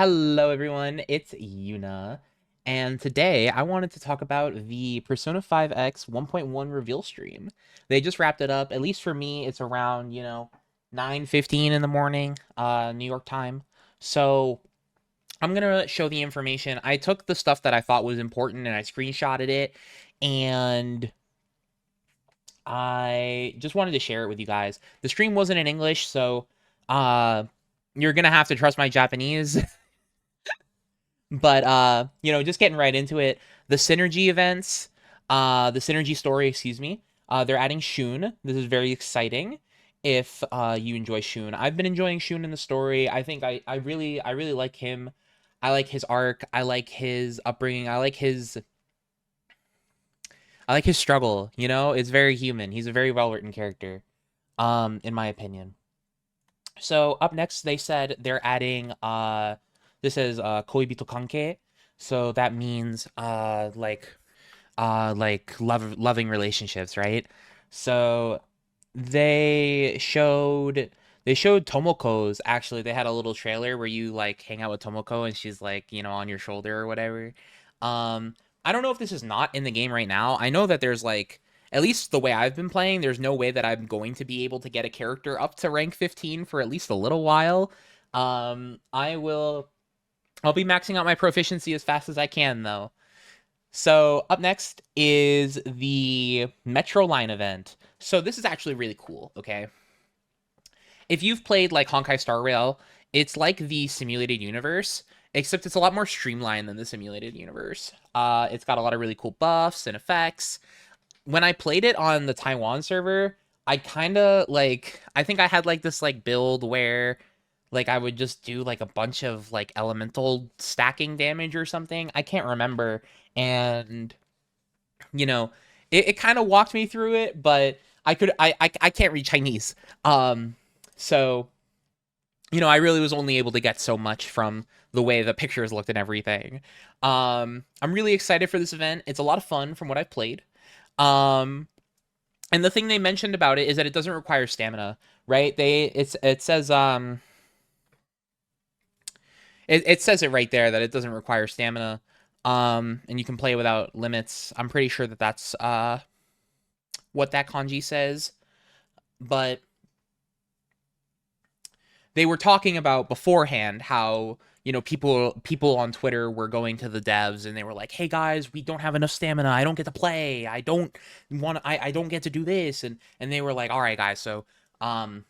Hello, everyone. It's Yuna, and today I wanted to talk about the Persona 5X 1.1 reveal stream. They just wrapped it up. At least for me, it's around 9:15 in the morning, New York time. So I'm gonna show the information. I took the stuff that I thought was important and I screenshotted it, and I just wanted to share it with you guys. The stream wasn't in English, so uh, you're gonna have to trust my Japanese. But just getting right into it, the synergy events, the synergy story, excuse me. They're adding Shun. This is very exciting. If you enjoy Shun, I've been enjoying Shun in the story. I think I really like him. I like his arc. I like his upbringing. I like his struggle. It's very human. He's a very well written character, in my opinion. So up next, they said they're adding this is koibito kanke, so that means like loving relationships, right? So they showed they showed Tomoko's. Actually, they had a little trailer where you like hang out with Tomoko and she's like on your shoulder or whatever. Um, I don't know if this is not in the game right now. I know that there's like, at least the way I've been playing, there's no way that I'm going to be able to get a character up to rank 15 for at least a little while. I'll be maxing out my proficiency as fast as I can though. So up next is the Metro Line event. So this is actually really cool, okay? If you've played like Honkai Star Rail, it's like the simulated universe, except it's a lot more streamlined than the simulated universe. It's got a lot of really cool buffs and effects. When I played it on the Taiwan server, I kind of like I think I had like this like build where like I would just do like a bunch of like elemental stacking damage or something. I can't remember. And you know, it kind of walked me through it, but I can't read Chinese. So I really was only able to get so much from the way the pictures looked and everything. I'm really excited for this event. It's a lot of fun from what I've played. Um, and the thing they mentioned about it is that it doesn't require stamina, right? It says it right there that it doesn't require stamina. And you can play without limits. I'm pretty sure that that's what that kanji says. But they were talking about beforehand how people on Twitter were going to the devs and they were like, "Hey guys, we don't have enough stamina. I don't get to play. I don't get to do this." And they were like, "All right, guys, so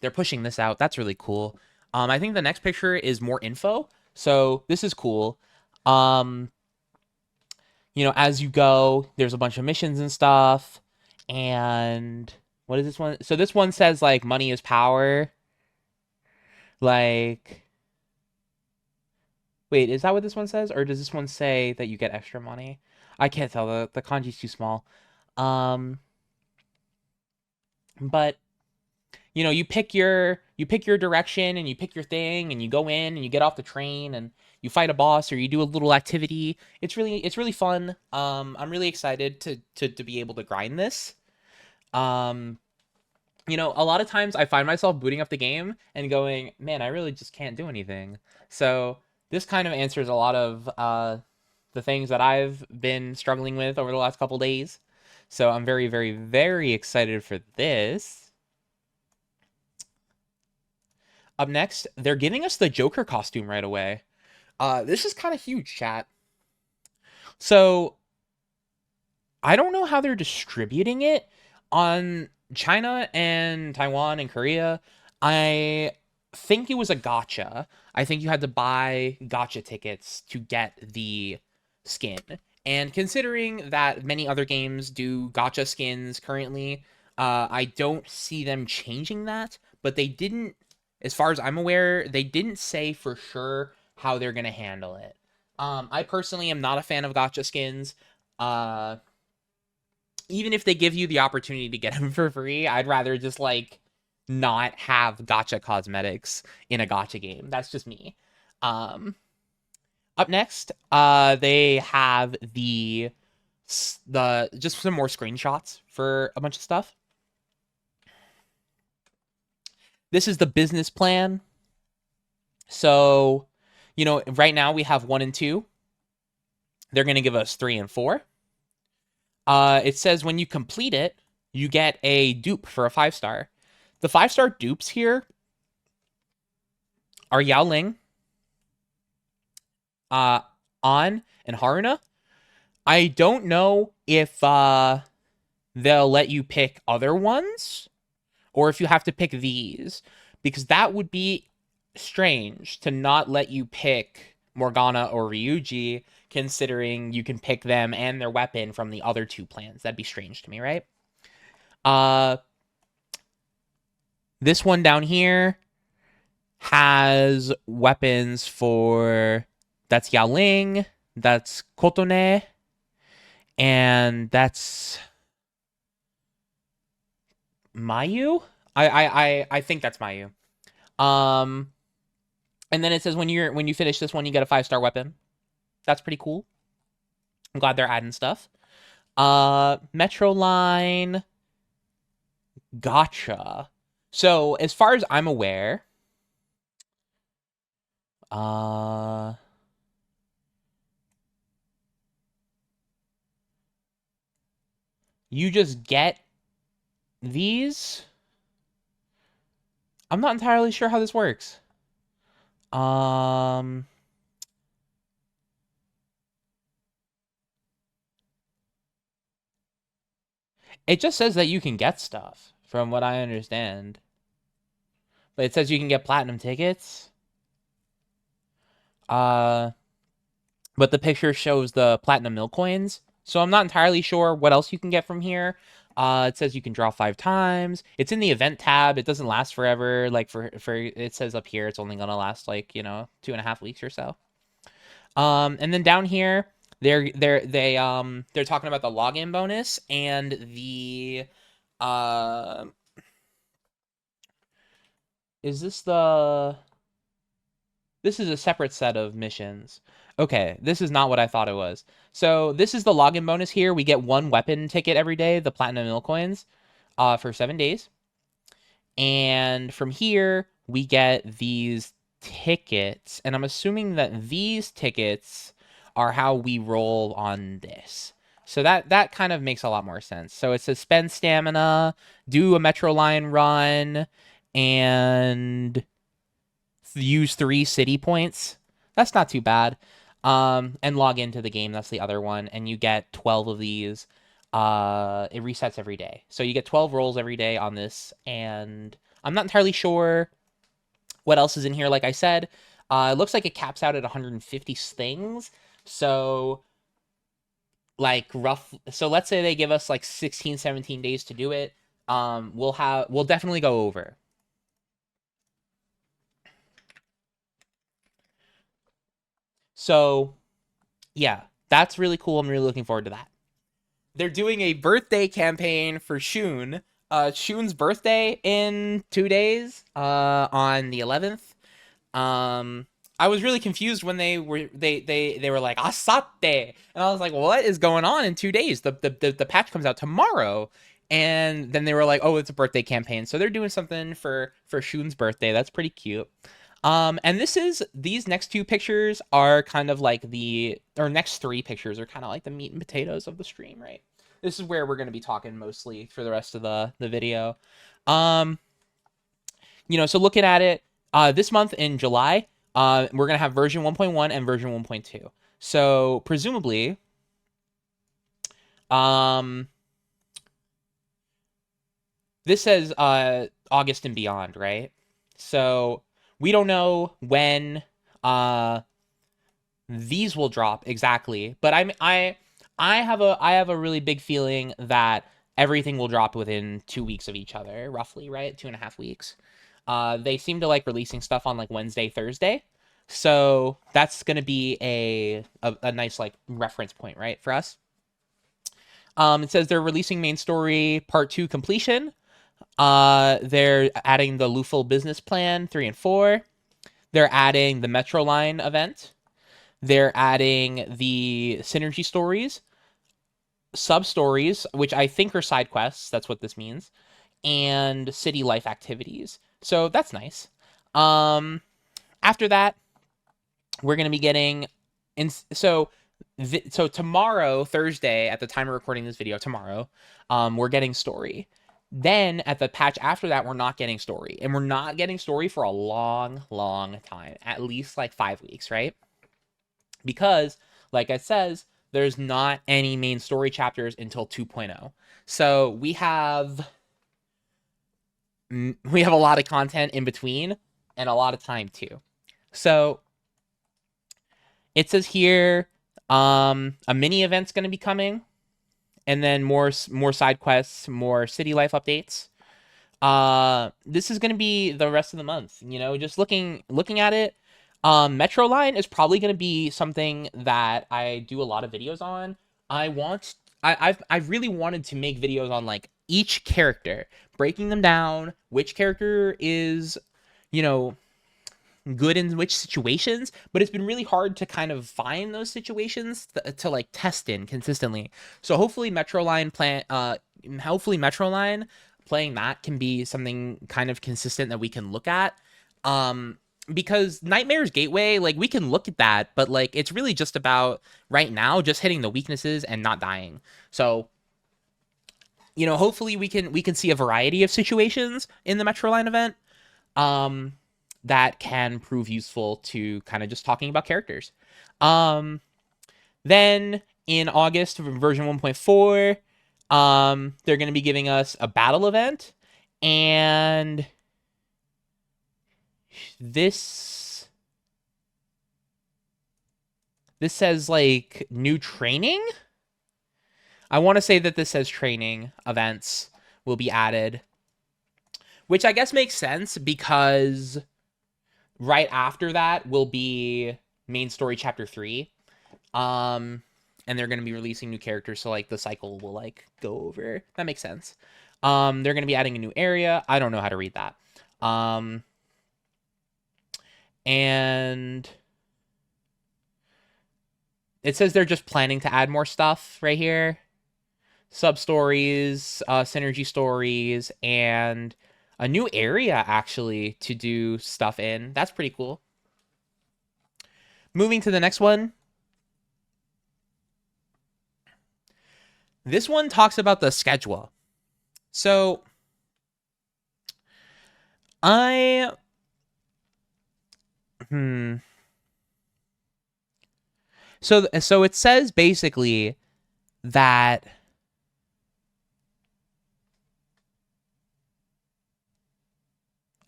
they're pushing this out. That's really cool." I think the next picture is more info. So this is cool. Um, as you go, there's a bunch of missions and stuff. And what is this one? So this one says like money is power. Like, wait, is that what this one says? Or does this one say that you get extra money? I can't tell. The kanji's too small. Um, but you pick your direction and you pick your thing and you go in and you get off the train and you fight a boss or you do a little activity. It's really fun. I'm really excited to be able to grind this. Um, a lot of times I find myself booting up the game and going, man, I really just can't do anything. So this kind of answers a lot of the things that I've been struggling with over the last couple days. So I'm very, very, very excited for this. Up next, they're giving us the Joker costume right away. This is kind of huge, chat. So I don't know how they're distributing it on China and Taiwan and Korea. I think it was a gotcha. I think you had to buy gotcha tickets to get the skin. And considering that many other games do gotcha skins currently, I don't see them changing that. But they didn't, as far as I'm aware, they didn't say for sure how they're going to handle it. I personally am not a fan of gotcha skins. Uh, Even if they give you the opportunity to get them for free, I'd rather just like not have gotcha cosmetics in a gotcha game. That's just me. Um, Up next, they have the just some more screenshots for a bunch of stuff. This is the business plan. So, You know, right now we have 1 and 2. They're going to give us 3 and 4. It says when you complete it, you get a dupe for a 5-star. The 5-star dupes here are Yao Ling, An, and Haruna. I don't know if they'll let you pick other ones or if you have to pick these, because that would be strange to not let you pick Morgana or Ryuji, considering you can pick them and their weapon from the other 2 plans. That'd be strange to me, right? This one down here has weapons for, that's Yao Ling, that's Kotone, and that's Mayu. I think that's Mayu. And then it says when you finish this one, you get a 5-star weapon. That's pretty cool. I'm glad they're adding stuff. Metro Line Gotcha. So as far as I'm aware, you just get these. I'm not entirely sure how this works. It just says that you can get stuff, from what I understand. But it says you can get platinum tickets. But the picture shows the platinum mill coins. So I'm not entirely sure what else you can get from here. It says you can draw 5 times. It's in the event tab. It doesn't last forever. Like for it says up here, it's only gonna last like, 2.5 weeks or so. And then down here, they're talking about the login bonus and the is this the, this is a separate set of missions. Okay, this is not what I thought it was. So this is the login bonus here. We get 1 weapon ticket every day, the platinum mill coins, for 7 days. And from here, we get these tickets. And I'm assuming that these tickets are how we roll on this. So that kind of makes a lot more sense. So it says spend stamina, do a Metro Line run, and use 3 city points. That's not too bad. And log into the game. That's the other one. And you get 12 of these. It resets every day. So you get 12 rolls every day on this. And I'm not entirely sure what else is in here. Like I said, it looks like it caps out at 150 things. So like so let's say they give us like 16, 17 days to do it. We'll definitely go over. So, yeah, that's really cool. I'm really looking forward to that. They're doing a birthday campaign for Shun. Shun's birthday in 2 days, on the 11th. I was really confused when they were like Asate, and I was like, what is going on in 2 days? The patch comes out tomorrow, and then they were like, oh, it's a birthday campaign, so they're doing something for Shun's birthday. That's pretty cute. And these next 2 pictures are kind of like next 3 pictures are kind of like the meat and potatoes of the stream, right? This is where we're going to be talking mostly for the rest of the video. So looking at it, this month in July, we're going to have version 1.1 and version 1.2. So presumably, this says August and beyond, right? So we don't know when these will drop exactly, but I have a really big feeling that everything will drop within 2 weeks of each other, roughly, right? 2.5 weeks. They seem to like releasing stuff on like Wednesday, Thursday, so that's gonna be a nice like reference point, right, for us. It says they're releasing main story part 2 completion. They're adding the Luful business plan 3 and 4. They're adding the Metro Line event. They're adding the synergy stories, sub stories, which I think are side quests. That's what this means, and city life activities. So that's nice. After that, we're going to be getting so tomorrow, Thursday, at the time of recording this video, tomorrow, we're getting story. Then at the patch after that, we're not getting story, and we're not getting story for a long time, at least like 5 weeks, right? Because like it says, there's not any main story chapters until 2.0. So we have a lot of content in between and a lot of time too. So it says here a mini event's going to be coming, and then more side quests, more city life updates. This is going to be the rest of the month, you know, just looking at it. Metro Line is probably going to be something that I do a lot of videos on. I've really wanted to make videos on like each character, breaking them down, which character is, you know, good in which situations, but it's been really hard to kind of find those situations to like test in consistently. So hopefully Metro Line playing that can be something kind of consistent that we can look at. Because Nightmare's Gateway, like, we can look at that, but like it's really just about right now just hitting the weaknesses and not dying. So, you know, hopefully we can see a variety of situations in the Metro Line event. That can prove useful to kind of just talking about characters. Then in August, version 1.4, they're going to be giving us a battle event, and this says like new training. I want to say that this says training events will be added, which I guess makes sense because right after that will be main story chapter 3. And they're going to be releasing new characters, so like the cycle will like go over. That makes sense. They're going to be adding a new area. I don't know how to read that. And it says they're just planning to add more stuff right here. Sub stories, synergy stories, and a new area actually to do stuff in. That's pretty cool. Moving to the next one. This one talks about the schedule. So I so it says basically that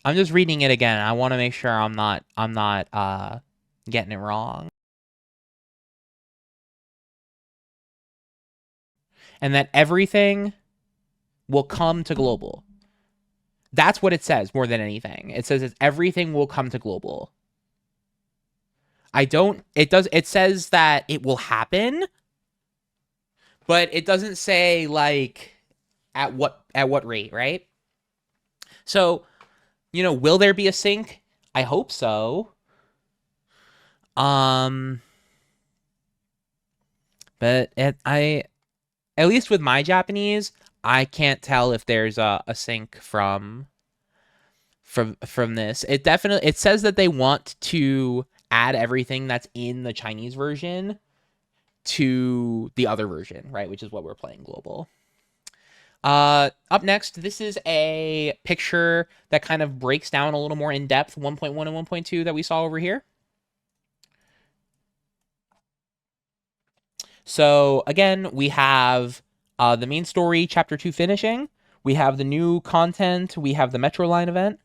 I'm just reading it again. I want to make sure I'm not getting it wrong. And that everything will come to global. That's what it says more than anything. It says everything will come to global. It says that it will happen, but it doesn't say like at what rate, right? So, you know, will there be a sync? I hope so. But at least with my Japanese, I can't tell if there's a sync from this. It says that they want to add everything that's in the Chinese version to the other version, right? Which is what we're playing global. Up next, this is a picture that kind of breaks down a little more in depth 1.1 and 1.2 that we saw over here. So again, we have the main story, chapter 2 finishing. We have the new content. We have the Metro Line event.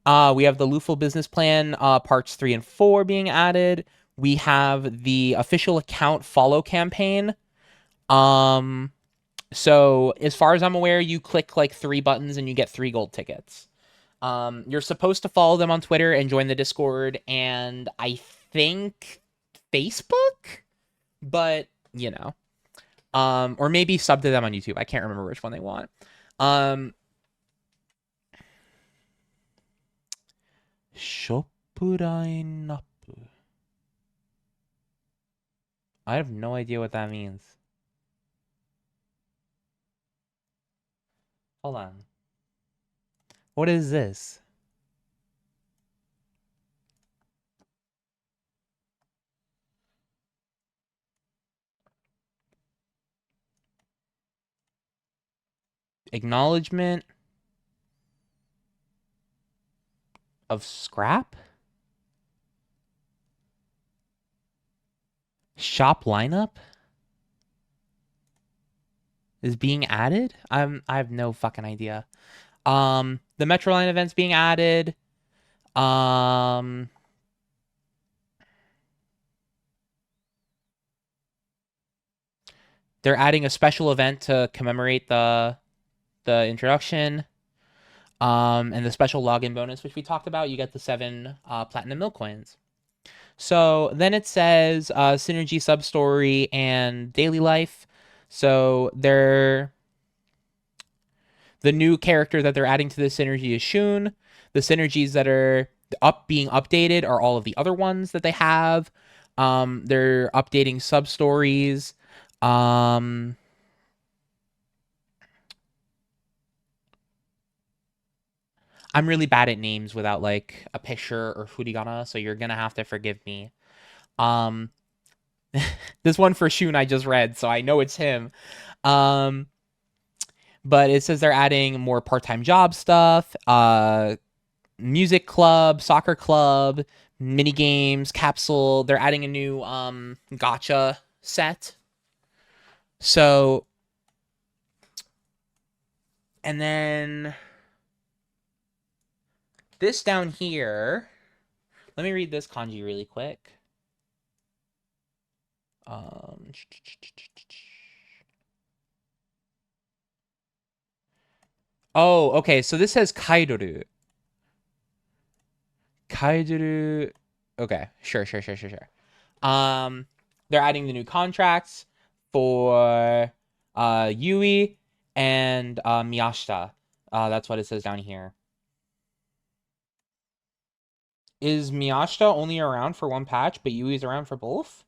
We have the Luful business plan parts 3 and 4 being added. We have the official account follow campaign. So as far as I'm aware, you click like 3 buttons and you get 3 gold tickets. You're supposed to follow them on Twitter and join the Discord and I think Facebook, but you know, or maybe sub to them on YouTube. I can't remember which one they want. Shopurainapu. I have no idea what that means. Hold on. What is this? Acknowledgement of scrap? Shop lineup is being added? I have no fucking idea. The Metro Line event's being added. They're adding a special event to commemorate the introduction. And the special login bonus, which we talked about, you get the 7 platinum milk coins. So then it says Synergy Substory and Daily Life. So the new character that they're adding to the Synergy is Shun. The synergies that are being updated are all of the other ones that they have. They're updating sub-stories. I'm really bad at names without like a picture or furigana, so you're gonna have to forgive me. This one for Shun I just read, so I know it's him. But it says they're adding more part-time job stuff, music club, soccer club, mini games, capsule. They're adding a new gacha set. So, and then this down here, let me read this kanji really quick. Oh, okay. So this says Kaidoru. Kaidoru. Okay, sure. They're adding the new contracts for Yui and Miyashita. That's what it says down here. Is Miyashita only around for one patch, but Yui's around for both?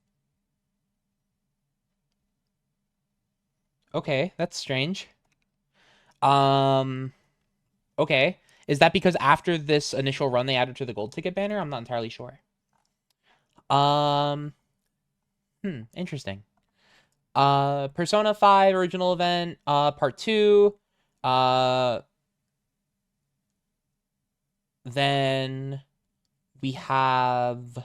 Okay, that's strange. Okay. Is that because after this initial run they added to the gold ticket banner? I'm not entirely sure. Interesting. Persona 5 original event, part 2. Then we have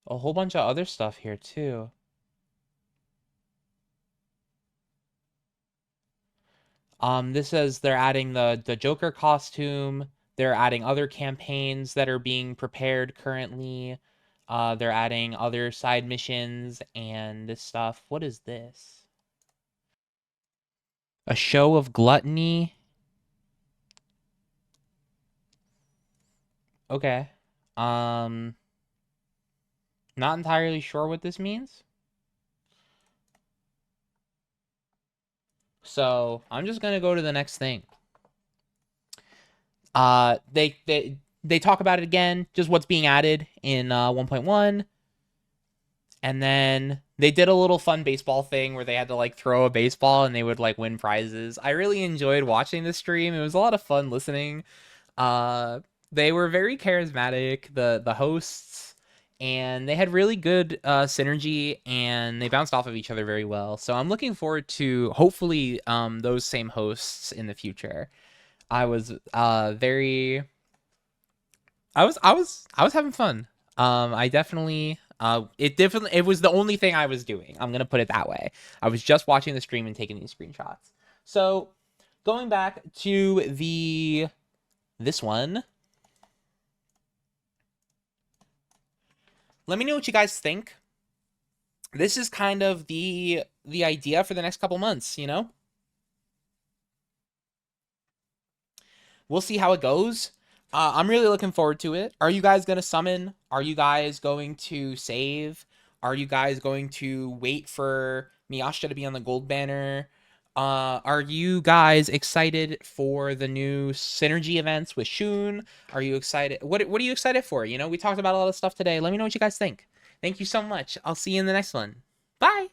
a whole bunch of other stuff here too. This says they're adding the Joker costume. They're adding other campaigns that are being prepared currently. They're adding other side missions and this stuff. What is this? A show of gluttony. Okay. Not entirely sure what this means. So I'm just gonna go to the next thing. They talk about it again, just what's being added in 1.1. And then they did a little fun baseball thing where they had to like throw a baseball and they would like win prizes. I really enjoyed watching the stream. It was a lot of fun listening. They were very charismatic, the hosts, and they had really good synergy and they bounced off of each other very well. So I'm looking forward to hopefully those same hosts in the future. I was very I was having fun. I definitely it was the only thing I was doing. I'm gonna put it that way. I was just watching the stream and taking these screenshots. So going back to this one. Let me know what you guys think. This is kind of the idea for the next couple months, you know? We'll see how it goes. I'm really looking forward to it. Are you guys going to summon? Are you guys going to save? Are you guys going to wait for Miyashita to be on the gold banner? Are you guys excited for the new synergy events with Shun? Are you excited? What are you excited for? You know, we talked about a lot of stuff today. Let me know what you guys think. Thank you so much. I'll see you in the next one. Bye.